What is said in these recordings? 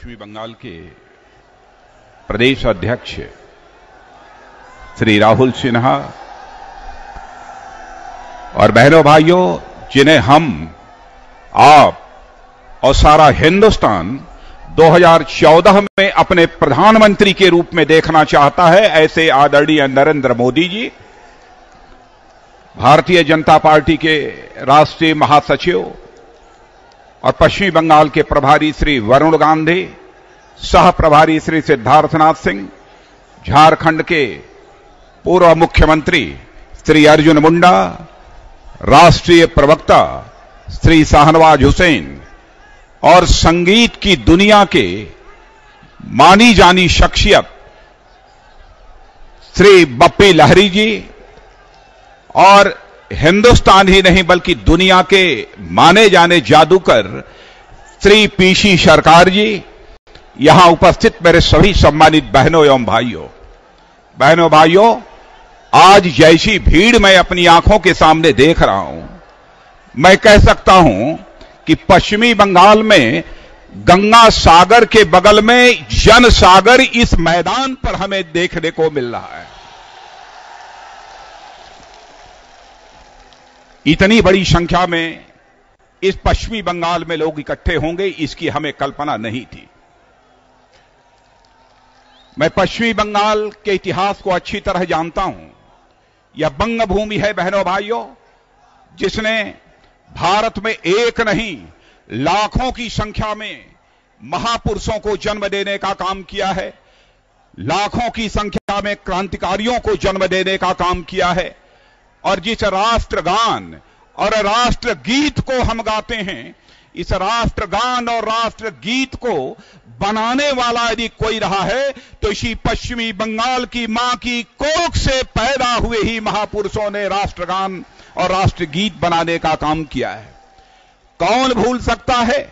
पश्चिमी बंगाल के प्रदेश अध्यक्ष श्री राहुल सिन्हा और बहनों भाइयों, जिन्हें हम, आप और सारा हिंदुस्तान 2014 में अपने प्रधानमंत्री के रूप में देखना चाहता है, ऐसे आदरणीय नरेंद्र मोदी जी, भारतीय जनता पार्टी के राष्ट्रीय महासचिव और पश्चिमी बंगाल के प्रभारी श्री वरुण गांधी, सह प्रभारी श्री सिद्धार्थनाथ सिंह, झारखंड के पूर्व मुख्यमंत्री श्री अर्जुन मुंडा, राष्ट्रीय प्रवक्ता श्री शाहनवाज हुसैन और संगीत की दुनिया के मानी जानी शख्सियत श्री बप्पी लहरी जी और हिंदुस्तान ही नहीं बल्कि दुनिया के माने जाने जादूगर श्री पीसी सरकार जी, यहां उपस्थित मेरे सभी सम्मानित बहनों एवं भाइयों, आज जैसी भीड़ मैं अपनी आंखों के सामने देख रहा हूं, मैं कह सकता हूं कि पश्चिमी बंगाल में गंगा सागर के बगल में जन सागर इस मैदान पर हमें देखने को मिल रहा है। इतनी बड़ी संख्या में इस पश्चिमी बंगाल में लोग इकट्ठे होंगे, इसकी हमें कल्पना नहीं थी। मैं पश्चिमी बंगाल के इतिहास को अच्छी तरह जानता हूं। यह बंग भूमि है बहनों भाइयों, जिसने भारत में एक नहीं लाखों की संख्या में महापुरुषों को जन्म देने का काम किया है, लाखों की संख्या में क्रांतिकारियों को जन्म देने का काम किया है। और जिस राष्ट्रगान और राष्ट्रगीत को हम गाते हैं, इस राष्ट्रगान और राष्ट्रगीत को बनाने वाला यदि कोई रहा है तो इसी पश्चिमी बंगाल की मां की कोख से पैदा हुए ही महापुरुषों ने राष्ट्रगान और राष्ट्रगीत बनाने का काम किया है। कौन भूल सकता है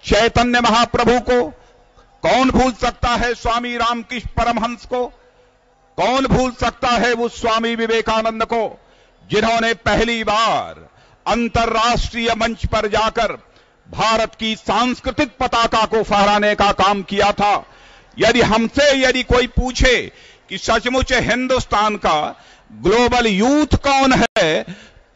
चैतन्य महाप्रभु को? कौन भूल सकता है स्वामी रामकृष्ण परमहंस को? कौन भूल सकता है वो स्वामी विवेकानंद को, जिन्होंने पहली बार अंतर्राष्ट्रीय मंच पर जाकर भारत की सांस्कृतिक पताका को फहराने का काम किया था। यदि कोई पूछे कि सचमुच हिंदुस्तान का ग्लोबल यूथ कौन है,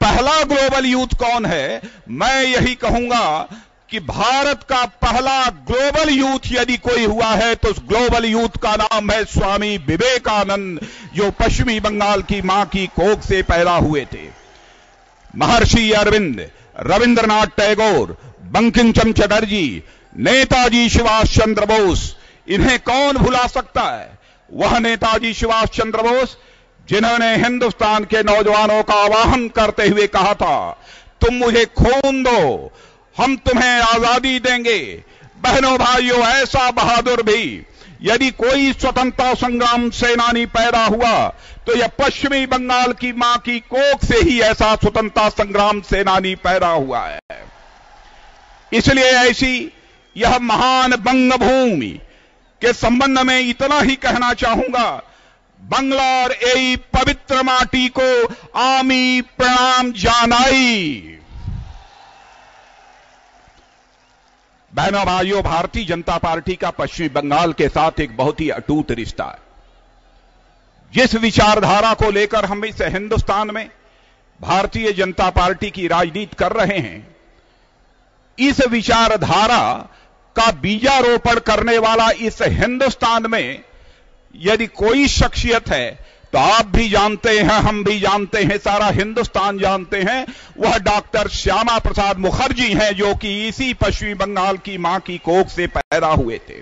पहला ग्लोबल यूथ कौन है, मैं यही कहूंगा कि भारत का पहला ग्लोबल यूथ यदि कोई हुआ है तो उस ग्लोबल यूथ का नाम है स्वामी विवेकानंद, जो पश्चिमी बंगाल की मां की कोख से पैदा हुए थे। महर्षि अरविंद, रविंद्रनाथ टैगोर, बंकिम चंद्र चटर्जी, नेताजी सुभाष चंद्र बोस, इन्हें कौन भुला सकता है? वह नेताजी सुभाष चंद्र बोस जिन्होंने हिंदुस्तान के नौजवानों का आह्वान करते हुए कहा था, तुम मुझे खून दो, हम तुम्हें आजादी देंगे। बहनों भाइयों, ऐसा बहादुर भी यदि कोई स्वतंत्रता संग्राम सेनानी पैदा हुआ तो यह पश्चिमी बंगाल की मां की कोख से ही ऐसा स्वतंत्रता संग्राम सेनानी पैदा हुआ है। इसलिए ऐसी यह महान बंग भूमि के संबंध में इतना ही कहना चाहूंगा, बंगलार एई पवित्र माटी को आमी प्रणाम जानाई। बहनों भाइयों, भारतीय जनता पार्टी का पश्चिमी बंगाल के साथ एक बहुत ही अटूट रिश्ता है। जिस विचारधारा को लेकर हम इस हिंदुस्तान में भारतीय जनता पार्टी की राजनीति कर रहे हैं, इस विचारधारा का बीजारोपण करने वाला इस हिंदुस्तान में यदि कोई शख्सियत है तो आप भी जानते हैं, हम भी जानते हैं, सारा हिंदुस्तान जानते हैं, वह डॉक्टर श्यामा प्रसाद मुखर्जी हैं, जो कि इसी पश्चिमी बंगाल की मां की कोख से पैदा हुए थे।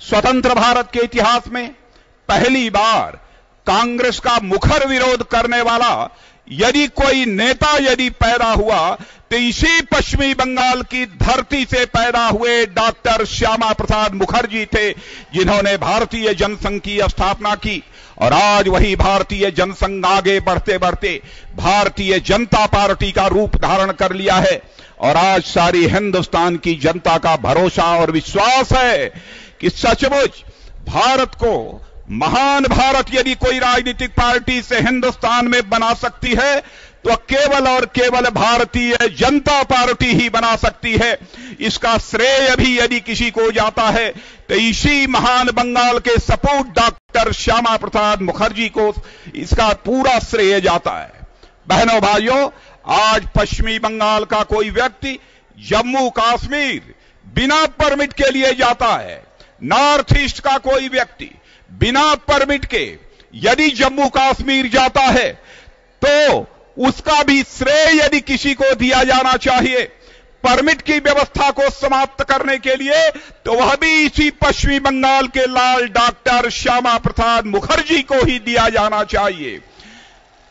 स्वतंत्र भारत के इतिहास में पहली बार कांग्रेस का मुखर विरोध करने वाला यदि कोई नेता पैदा हुआ तो इसी पश्चिमी बंगाल की धरती से पैदा हुए डॉक्टर श्यामा प्रसाद मुखर्जी थे, जिन्होंने भारतीय जनसंघ की स्थापना की। और आज वही भारतीय जनसंघ आगे बढ़ते बढ़ते भारतीय जनता पार्टी का रूप धारण कर लिया है। और आज सारी हिंदुस्तान की जनता का भरोसा और विश्वास है कि सचमुच भारत को महान भारत यदि कोई राजनीतिक पार्टी से हिंदुस्तान में बना सकती है तो केवल और केवल भारतीय जनता पार्टी ही बना सकती है। इसका श्रेय भी यदि किसी को जाता है तो इसी महान बंगाल के सपूत डॉक्टर श्यामा प्रसाद मुखर्जी को इसका पूरा श्रेय जाता है। बहनों भाइयों, आज पश्चिमी बंगाल का कोई व्यक्ति जम्मू कश्मीर बिना परमिट के लिए जाता है। नॉर्थ ईस्ट का कोई व्यक्ति बिना परमिट के यदि जम्मू कश्मीर जाता है तो उसका भी श्रेय यदि किसी को दिया जाना चाहिए परमिट की व्यवस्था को समाप्त करने के लिए तो वह भी इसी पश्चिमी बंगाल के लाल डॉक्टर श्यामा प्रसाद मुखर्जी को ही दिया जाना चाहिए।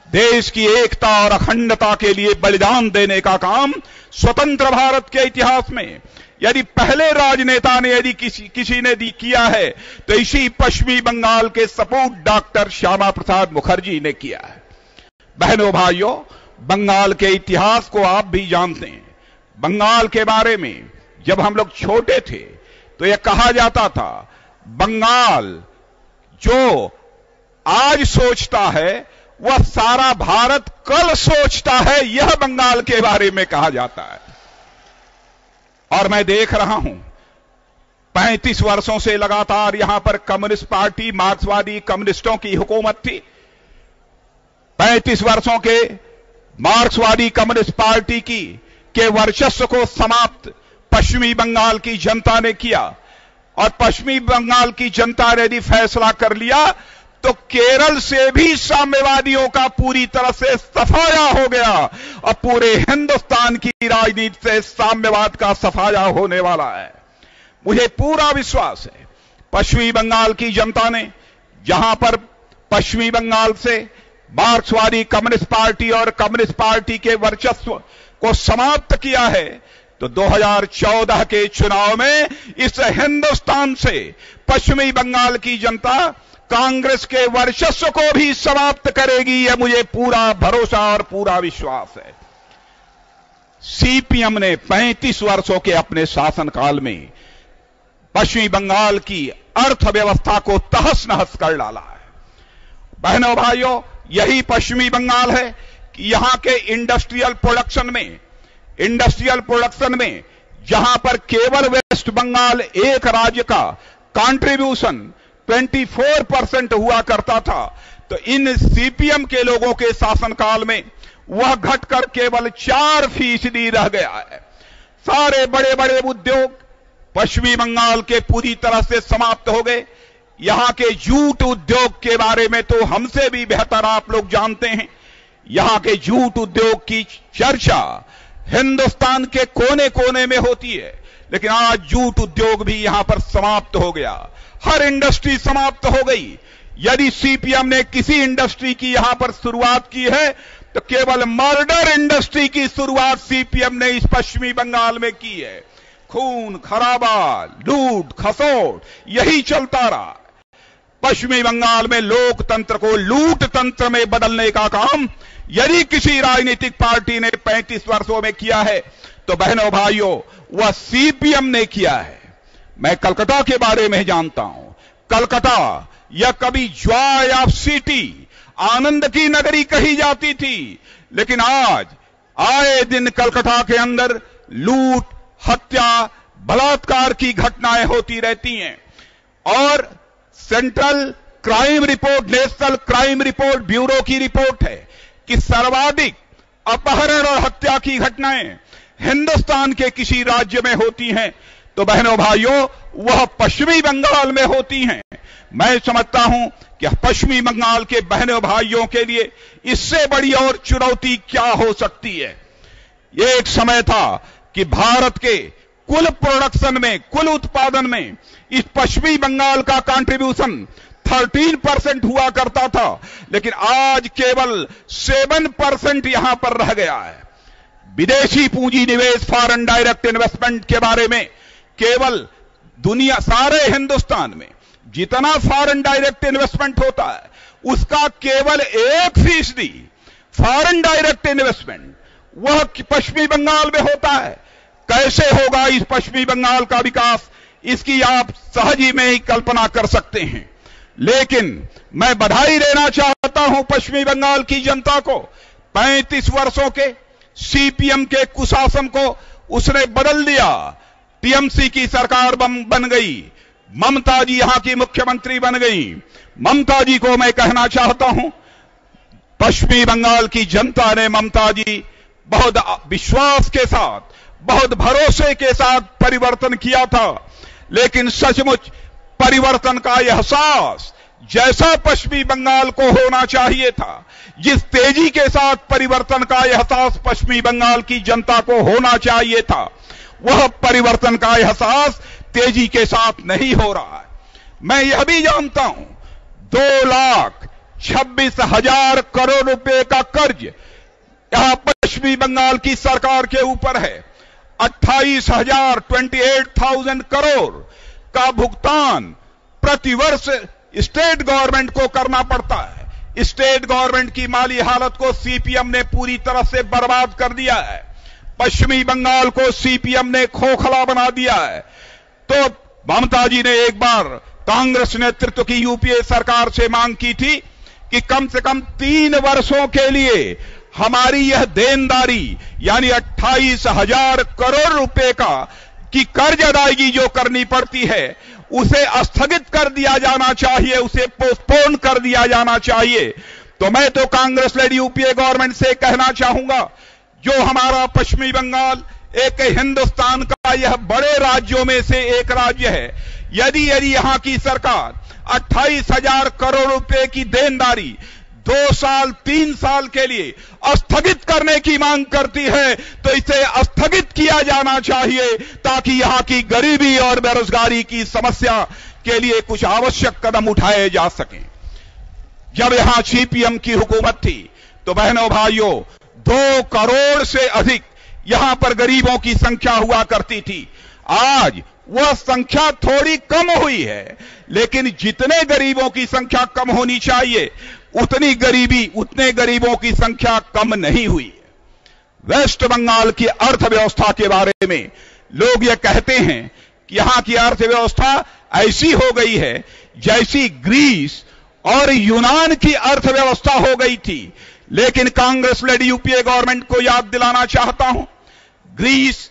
देश की एकता और अखंडता के लिए बलिदान देने का काम स्वतंत्र भारत के इतिहास में यदि पहले राजनेता ने यदि किसी ने किया है तो इसी पश्चिमी बंगाल के सपूत डॉक्टर श्यामा प्रसाद मुखर्जी ने किया है। बहनों भाइयों, बंगाल के इतिहास को आप भी जानते हैं। बंगाल के बारे में जब हम लोग छोटे थे तो यह कहा जाता था बंगाल जो आज सोचता है वह सारा भारत कल सोचता है, यह बंगाल के बारे में कहा जाता है। और मैं देख रहा हूं 35 वर्षों से लगातार यहां पर कम्युनिस्ट पार्टी मार्क्सवादी कम्युनिस्टों की हुकूमत थी। 35 वर्षों के मार्क्सवादी कम्युनिस्ट पार्टी के वर्चस्व को समाप्त पश्चिमी बंगाल की जनता ने किया और पश्चिमी बंगाल की जनता ने यदि फैसला कर लिया तो केरल से भी साम्यवादियों का पूरी तरह से सफाया हो गया और पूरे हिंदुस्तान की राजनीति से साम्यवाद का सफाया होने वाला है। मुझे पूरा विश्वास है पश्चिमी बंगाल की जनता ने जहां पर पश्चिमी बंगाल से मार्क्सवादी कम्युनिस्ट पार्टी और कम्युनिस्ट पार्टी के वर्चस्व को समाप्त किया है तो 2014 के चुनाव में इस हिंदुस्तान से पश्चिमी बंगाल की जनता कांग्रेस के वर्चस्व को भी समाप्त करेगी, यह मुझे पूरा भरोसा और पूरा विश्वास है। सीपीएम ने 35 वर्षों के अपने शासनकाल में पश्चिमी बंगाल की अर्थव्यवस्था को तहस नहस कर डाला है। बहनों भाइयों, यही पश्चिमी बंगाल है कि यहां के इंडस्ट्रियल प्रोडक्शन में जहां पर केवल वेस्ट बंगाल एक राज्य का कंट्रीब्यूशन 24% हुआ करता था तो इन सीपीएम के लोगों के शासनकाल में वह घटकर केवल 4% रह गया है। सारे बड़े बड़े उद्योग पश्चिमी बंगाल के पूरी तरह से समाप्त हो गए। यहां के जूट उद्योग के बारे में तो हमसे भी बेहतर आप लोग जानते हैं। यहां के जूट उद्योग की चर्चा हिंदुस्तान के कोने कोने में होती है, लेकिन आज जूट उद्योग भी यहां पर समाप्त हो गया। हर इंडस्ट्री समाप्त हो गई। यदि सीपीएम ने किसी इंडस्ट्री की यहां पर शुरुआत की है तो केवल मर्डर इंडस्ट्री की शुरुआत सीपीएम ने इस पश्चिमी बंगाल में की है। खून खराबा, लूट खसोट यही चलता रहा। पश्चिमी बंगाल में लोकतंत्र को लूट तंत्र में बदलने का काम यदि किसी राजनीतिक पार्टी ने 35 वर्षों में किया है तो बहनों भाइयों वह सीपीएम ने किया है। मैं कलकत्ता के बारे में जानता हूं। कलकत्ता यह कभी जॉय ऑफ सिटी, आनंद की नगरी कही जाती थी, लेकिन आज आए दिन कलकत्ता के अंदर लूट, हत्या, बलात्कार की घटनाएं होती रहती हैं। और central crime report, national crime report bureau की रिपोर्ट है कि सर्वाधिक अपहरण और हत्या की घटनाएं हिंदुस्तान के किसी राज्य में होती हैं तो बहनों भाइयों वह पश्चिमी बंगाल में होती हैं। मैं समझता हूं कि पश्चिमी बंगाल के बहनों भाइयों के लिए इससे बड़ी और चुनौती क्या हो सकती है। यह एक समय था कि भारत के कुल प्रोडक्शन में, कुल उत्पादन में इस पश्चिमी बंगाल का कंट्रीब्यूशन 13% हुआ करता था, लेकिन आज केवल 7% यहां पर रह गया है। विदेशी पूंजी निवेश, फॉरेन डायरेक्ट इन्वेस्टमेंट के बारे में केवल दुनिया, सारे हिंदुस्तान में जितना फॉरेन डायरेक्ट इन्वेस्टमेंट होता है उसका केवल 1% फॉरेन डायरेक्ट इन्वेस्टमेंट वह पश्चिमी बंगाल में होता है। कैसे होगा इस पश्चिमी बंगाल का विकास, इसकी आप सहज ही में ही कल्पना कर सकते हैं। लेकिन मैं बधाई देना चाहता हूं पश्चिमी बंगाल की जनता को। 35 वर्षों के सीपीएम के कुशासन को उसने बदल दिया। टीएमसी की सरकार बन गई, ममता जी यहां की मुख्यमंत्री बन गई। ममता जी को मैं कहना चाहता हूं, पश्चिमी बंगाल की जनता ने ममता जी बहुत विश्वास के साथ, बहुत भरोसे के साथ परिवर्तन किया था, लेकिन सचमुच परिवर्तन का एहसास जैसा पश्चिमी बंगाल को होना चाहिए था, जिस तेजी के साथ परिवर्तन का एहसास पश्चिमी बंगाल की जनता को होना चाहिए था, वह परिवर्तन का एहसास तेजी के साथ नहीं हो रहा है। मैं यह भी जानता हूं 2,26,000 करोड़ रुपए का कर्ज यहां पश्चिमी बंगाल की सरकार के ऊपर है। 28,000 करोड़ का भुगतान प्रतिवर्ष स्टेट गवर्नमेंट को करना पड़ता है। स्टेट गवर्नमेंट की माली हालत को सीपीएम ने पूरी तरह से बर्बाद कर दिया है। पश्चिमी बंगाल को सीपीएम ने खोखला बना दिया है। तो ममता जी ने एक बार कांग्रेस नेतृत्व की यूपीए सरकार से मांग की थी कि कम से कम 3 वर्षों के लिए हमारी यह देनदारी यानी 28,000 करोड़ रुपए की कर्ज अदायगी जो करनी पड़ती है, उसे स्थगित कर दिया जाना चाहिए, उसे पोस्टपोन कर दिया जाना चाहिए। तो मैं तो कांग्रेस लेड यूपीए गवर्नमेंट से कहना चाहूंगा, जो हमारा पश्चिमी बंगाल एक हिंदुस्तान का यह बड़े राज्यों में से एक राज्य है, यदि यहां की सरकार 28,000 करोड़ रुपए की देनदारी 2 साल 3 साल के लिए स्थगित करने की मांग करती है, तो इसे स्थगित किया जाना चाहिए, ताकि यहां की गरीबी और बेरोजगारी की समस्या के लिए कुछ आवश्यक कदम उठाए जा सकें। जब यहां सीपीएम की हुकूमत थी तो बहनों भाइयों 2 करोड़ से अधिक यहां पर गरीबों की संख्या हुआ करती थी। आज वह संख्या थोड़ी कम हुई है, लेकिन जितने गरीबों की संख्या कम होनी चाहिए उतने गरीबों की संख्या कम नहीं हुई है। वेस्ट बंगाल की अर्थव्यवस्था के बारे में लोग यह कहते हैं कि यहां की अर्थव्यवस्था ऐसी हो गई है जैसी ग्रीस और यूनान की अर्थव्यवस्था हो गई थी। लेकिन कांग्रेस लेड यूपीए गवर्नमेंट को याद दिलाना चाहता हूं, ग्रीस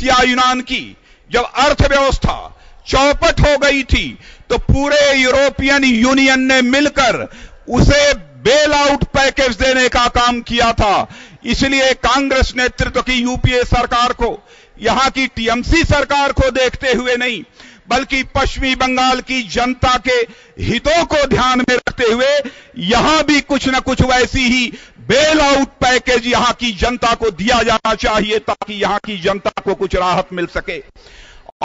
या यूनान की जब अर्थव्यवस्था चौपट हो गई थी तो पूरे यूरोपियन यूनियन ने मिलकर उसे बेल आउट पैकेज देने का काम किया था। इसलिए कांग्रेस नेतृत्व की यूपीए सरकार को, यहां की टीएमसी सरकार को देखते हुए नहीं, बल्कि पश्चिमी बंगाल की जनता के हितों को ध्यान में रखते हुए यहां भी कुछ न कुछ वैसी ही बेल आउट पैकेज यहां की जनता को दिया जाना चाहिए, ताकि यहां की जनता को कुछ राहत मिल सके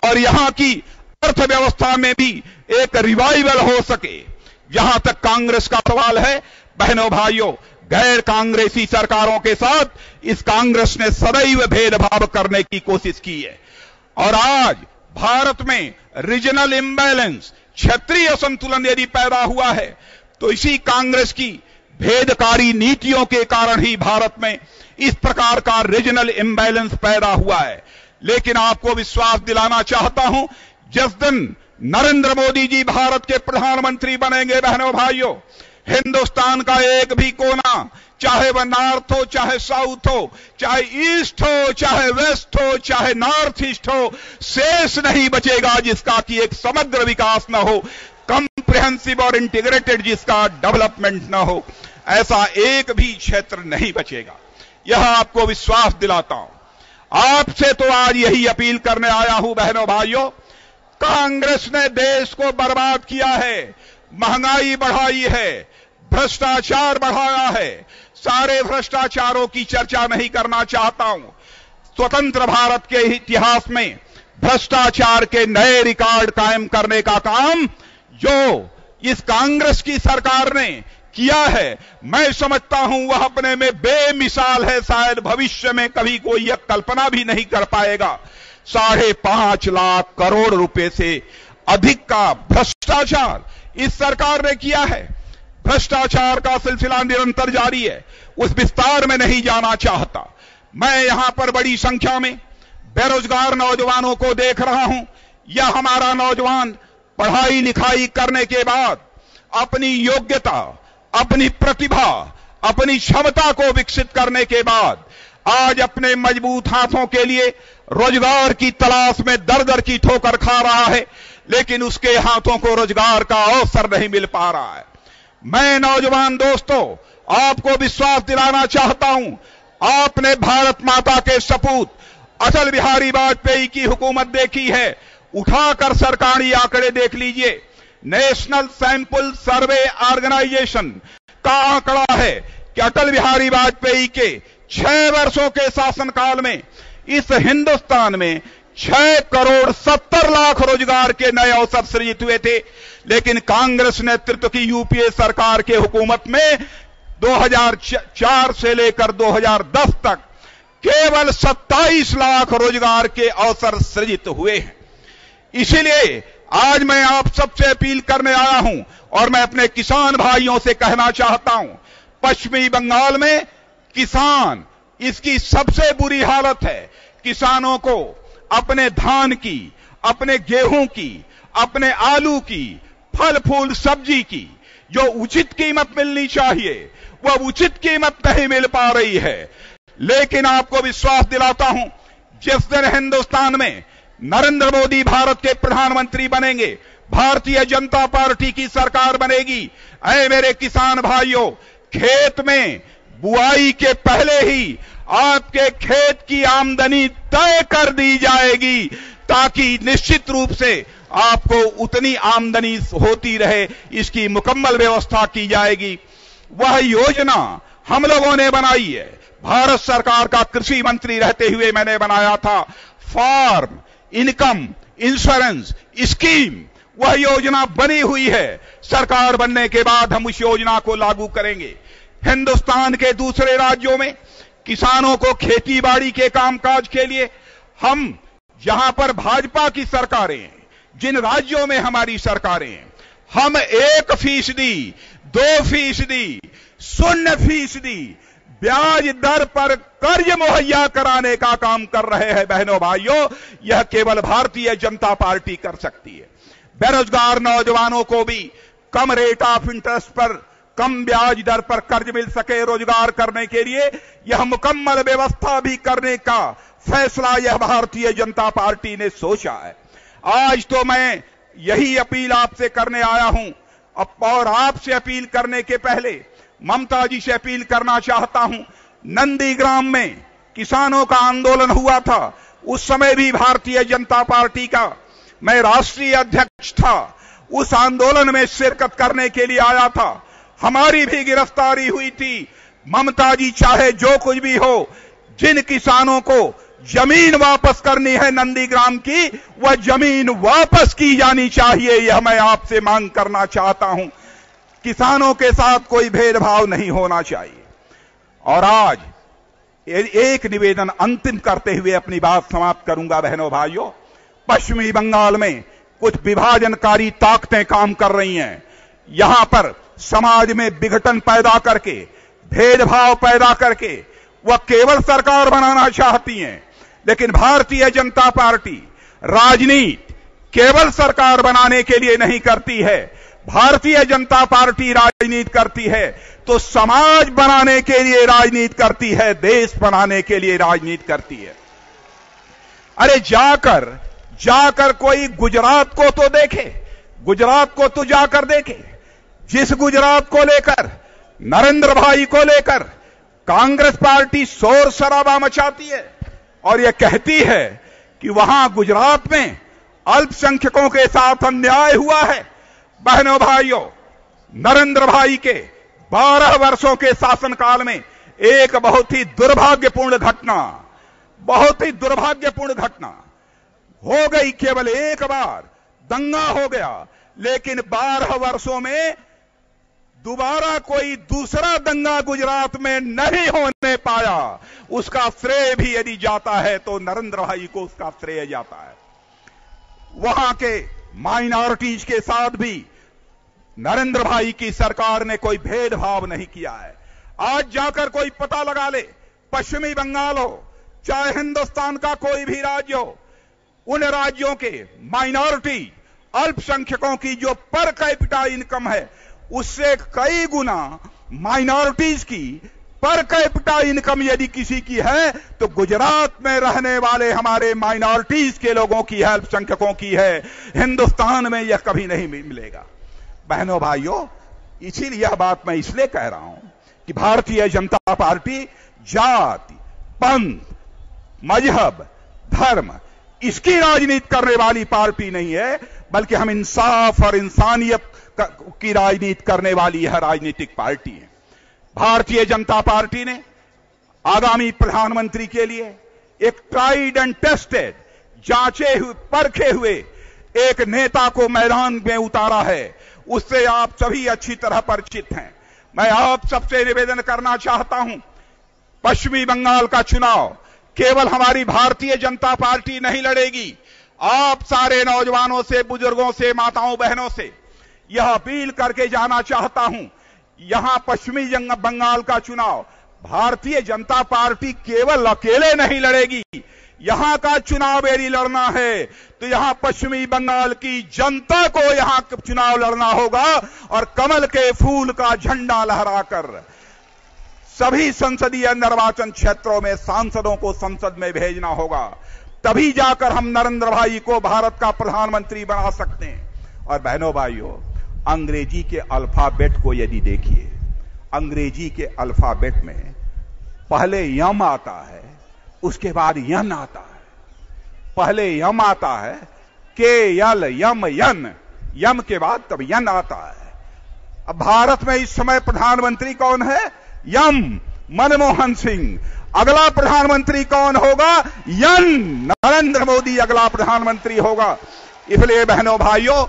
और यहां की अर्थव्यवस्था में भी एक रिवाइवल हो सके। जहां तक कांग्रेस का सवाल है, बहनों भाइयों, गैर कांग्रेसी सरकारों के साथ इस कांग्रेस ने सदैव भेदभाव करने की कोशिश की है। और आज भारत में रीजनल इंबैलेंस, क्षेत्रीय असंतुलन यदि पैदा हुआ है, तो इसी कांग्रेस की भेदकारी नीतियों के कारण ही भारत में इस प्रकार का रीजनल इंबैलेंस पैदा हुआ है। लेकिन आपको विश्वास दिलाना चाहता हूं, जिस दिन नरेंद्र मोदी जी भारत के प्रधानमंत्री बनेंगे, बहनों भाइयों, हिंदुस्तान का एक भी कोना, चाहे वह नॉर्थ हो, चाहे साउथ हो, चाहे ईस्ट हो, चाहे वेस्ट हो, चाहे नॉर्थ ईस्ट हो, शेष नहीं बचेगा जिसका कि एक समग्र विकास न हो, कॉम्प्रिहेंसिव और इंटीग्रेटेड जिसका डेवलपमेंट न हो। ऐसा एक भी क्षेत्र नहीं बचेगा, यह आपको विश्वास दिलाता हूं। आपसे तो आज यही अपील करने आया हूं, बहनों भाइयों, कांग्रेस ने देश को बर्बाद किया है, महंगाई बढ़ाई है, भ्रष्टाचार बढ़ाया है। सारे भ्रष्टाचारों की चर्चा नहीं करना चाहता हूं। स्वतंत्र भारत के इतिहास में भ्रष्टाचार के नए रिकॉर्ड कायम करने का काम जो इस कांग्रेस की सरकार ने किया है, मैं समझता हूं वह अपने में बेमिसाल है। शायद भविष्य में कभी कोई यह कल्पना भी नहीं कर पाएगा। 5.5 लाख करोड़ रुपए से अधिक का भ्रष्टाचार इस सरकार ने किया है। भ्रष्टाचार का सिलसिला निरंतर जारी है, उस विस्तार में नहीं जाना चाहता। मैं यहां पर बड़ी संख्या में बेरोजगार नौजवानों को देख रहा हूं। यह हमारा नौजवान पढ़ाई लिखाई करने के बाद अपनी योग्यता, अपनी प्रतिभा, अपनी क्षमता को विकसित करने के बाद आज अपने मजबूत हाथों के लिए रोजगार की तलाश में दर दर की ठोकर खा रहा है, लेकिन उसके हाथों को रोजगार का अवसर नहीं मिल पा रहा है। मैं नौजवान दोस्तों आपको विश्वास दिलाना चाहता हूं, आपने भारत माता के सपूत अटल बिहारी वाजपेयी की हुकूमत देखी है। उठाकर सरकारी आंकड़े देख लीजिए। नेशनल सैंपल सर्वे ऑर्गेनाइजेशन का आंकड़ा है कि अटल बिहारी वाजपेयी के 6 वर्षों के शासनकाल में इस हिंदुस्तान में 6 करोड़ 70 लाख रोजगार के नए अवसर सृजित हुए थे, लेकिन कांग्रेस नेतृत्व की यूपीए सरकार के हुकूमत में 2004 से लेकर 2010 तक केवल 27 लाख रोजगार के अवसर सृजित हुए हैं। इसीलिए आज मैं आप सबसे अपील करने आया हूं और मैं अपने किसान भाइयों से कहना चाहता हूं, पश्चिमी बंगाल में किसान, इसकी सबसे बुरी हालत है। किसानों को अपने धान की, अपने गेहूं की, अपने आलू की, फल फूल सब्जी की जो उचित कीमत मिलनी चाहिए वह उचित कीमत नहीं मिल पा रही है। लेकिन आपको विश्वास दिलाता हूं, जिस दिन हिंदुस्तान में नरेंद्र मोदी भारत के प्रधानमंत्री बनेंगे, भारतीय जनता पार्टी की सरकार बनेगी, ऐ मेरे किसान भाइयों, खेत में बुआई के पहले ही आपके खेत की आमदनी तय कर दी जाएगी, ताकि निश्चित रूप से आपको उतनी आमदनी होती रहे, इसकी मुकम्मल व्यवस्था की जाएगी। वह योजना हम लोगों ने बनाई है, भारत सरकार का कृषि मंत्री रहते हुए मैंने बनाया था, फार्म इनकम इंश्योरेंस स्कीम। वह योजना बनी हुई है, सरकार बनने के बाद हम उस योजना को लागू करेंगे। हिंदुस्तान के दूसरे राज्यों में किसानों को खेती बाड़ी के कामकाज के लिए हम, जहां पर भाजपा की सरकारें हैं, जिन राज्यों में हमारी सरकारें हैं, हम 1%, 2%, 0% ब्याज दर पर कर्ज मुहैया कराने का काम कर रहे हैं। बहनों भाइयों, यह केवल भारतीय जनता पार्टी कर सकती है। बेरोजगार नौजवानों को भी कम रेट ऑफ इंटरेस्ट पर, कम ब्याज दर पर कर्ज मिल सके रोजगार करने के लिए, यह मुकम्मल व्यवस्था भी करने का फैसला यह भारतीय जनता पार्टी ने सोचा है। आज तो मैं यही अपील आपसे करने आया हूं, और आपसे अपील करने के पहले ममता जी से अपील करना चाहता हूं। नंदीग्राम में किसानों का आंदोलन हुआ था, उस समय भी भारतीय जनता पार्टी का मैं राष्ट्रीय अध्यक्ष था, उस आंदोलन में शिरकत करने के लिए आया था। हमारी भी गिरफ्तारी हुई थी। ममता जी चाहे जो कुछ भी हो, जिन किसानों को जमीन वापस करनी है नंदीग्राम की, वह जमीन वापस की जानी चाहिए, यह मैं आपसे मांग करना चाहता हूं। किसानों के साथ कोई भेदभाव नहीं होना चाहिए। और आज एक निवेदन अंतिम करते हुए अपनी बात समाप्त करूंगा। बहनों भाइयों, पश्चिमी बंगाल में कुछ विभाजनकारी ताकतें काम कर रही हैं। यहां पर समाज में विघटन पैदा करके, भेदभाव पैदा करके वह केवल सरकार बनाना चाहती हैं। लेकिन भारतीय जनता पार्टी राजनीति केवल सरकार बनाने के लिए नहीं करती है। भारतीय जनता पार्टी राजनीति करती है तो समाज बनाने के लिए राजनीति करती है, देश बनाने के लिए राजनीति करती है। अरे जाकर कोई गुजरात को तो देखे, गुजरात को तो जाकर देखे, जिस गुजरात को लेकर, नरेंद्र भाई को लेकर कांग्रेस पार्टी शोर शराबा मचाती है और यह कहती है कि वहां गुजरात में अल्पसंख्यकों के साथ अन्याय हुआ है। बहनों भाइयों, नरेंद्र भाई के 12 वर्षों के शासनकाल में एक बहुत ही दुर्भाग्यपूर्ण घटना हो गई। केवल एक बार दंगा हो गया, लेकिन 12 वर्षों में दोबारा कोई दूसरा दंगा गुजरात में नहीं होने पाया। उसका श्रेय भी यदि जाता है तो नरेंद्र भाई को उसका श्रेय जाता है। वहां के माइनॉरिटीज के साथ भी नरेंद्र भाई की सरकार ने कोई भेदभाव नहीं किया है। आज जाकर कोई पता लगा ले, पश्चिमी बंगाल हो चाहे हिंदुस्तान का कोई भी राज्य हो, उन राज्यों के माइनॉरिटी अल्पसंख्यकों की जो पर कैपिटा इनकम है उससे कई गुना माइनॉरिटीज की पर कैपिटा इनकम यदि किसी की है तो गुजरात में रहने वाले हमारे माइनॉरिटीज के लोगों की है, अल्पसंख्यकों की है। हिंदुस्तान में यह कभी नहीं मिलेगा। बहनों भाइयों, इसीलिए यह बात मैं इसलिए कह रहा हूं कि भारतीय जनता पार्टी जाति, पंथ, मजहब, धर्म इसकी राजनीति करने वाली पार्टी नहीं है, बल्कि हम इंसाफ और इंसानियत की राजनीति करने वाली यह राजनीतिक पार्टी है। भारतीय जनता पार्टी ने आगामी प्रधानमंत्री के लिए एक ट्राइड एंड टेस्टेड, जांचे हुए, परखे हुए एक नेता को मैदान में उतारा है। उससे आप सभी अच्छी तरह परिचित हैं। मैं आप सबसे निवेदन करना चाहता हूं, पश्चिमी बंगाल का चुनाव केवल हमारी भारतीय जनता पार्टी नहीं लड़ेगी। आप सारे नौजवानों से, बुजुर्गों से, माताओं बहनों से यह अपील करके जाना चाहता हूं, यहां पश्चिमी बंगाल का चुनाव भारतीय जनता पार्टी केवल अकेले नहीं लड़ेगी। यहां का चुनाव यदि लड़ना है तो यहां पश्चिमी बंगाल की जनता को यहां चुनाव लड़ना होगा और कमल के फूल का झंडा लहराकर सभी संसदीय निर्वाचन क्षेत्रों में सांसदों को संसद में भेजना होगा। तभी जाकर हम नरेंद्र भाई को भारत का प्रधानमंत्री बना सकते हैं। और बहनों भाइयों, अंग्रेजी के अल्फाबेट को यदि देखिए, अंग्रेजी के अल्फाबेट में पहले यम आता है, उसके बाद यन आता है। पहले यम आता है, के यल यम यन, यम के बाद तब यन आता है। अब भारत में इस समय प्रधानमंत्री कौन है? यम, मनमोहन सिंह। अगला प्रधानमंत्री कौन होगा? यन, नरेंद्र मोदी अगला प्रधानमंत्री होगा। इसलिए बहनों भाइयों,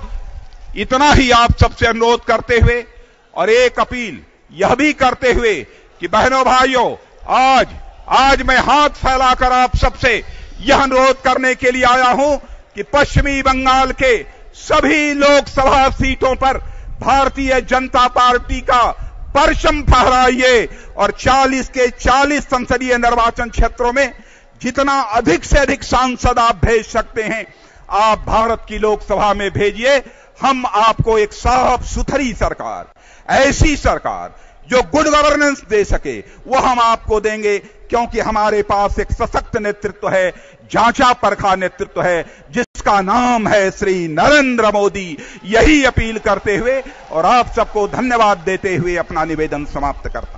इतना ही आप सबसे अनुरोध करते हुए और एक अपील यह भी करते हुए कि बहनों भाइयों, आज मैं हाथ फैलाकर आप सबसे यह अनुरोध करने के लिए आया हूं कि पश्चिमी बंगाल के सभी लोकसभा सीटों पर भारतीय जनता पार्टी का परचम फहराइए और 40 के 40 संसदीय निर्वाचन क्षेत्रों में जितना अधिक से अधिक सांसद आप भेज सकते हैं, आप भारत की लोकसभा में भेजिए। हम आपको एक साफ सुथरी सरकार, ऐसी सरकार जो गुड गवर्नेंस दे सके, वो हम आपको देंगे, क्योंकि हमारे पास एक सशक्त नेतृत्व है, जांचा परखा नेतृत्व है, जिसका नाम है श्री नरेंद्र मोदी। यही अपील करते हुए और आप सबको धन्यवाद देते हुए अपना निवेदन समाप्त करता हूं।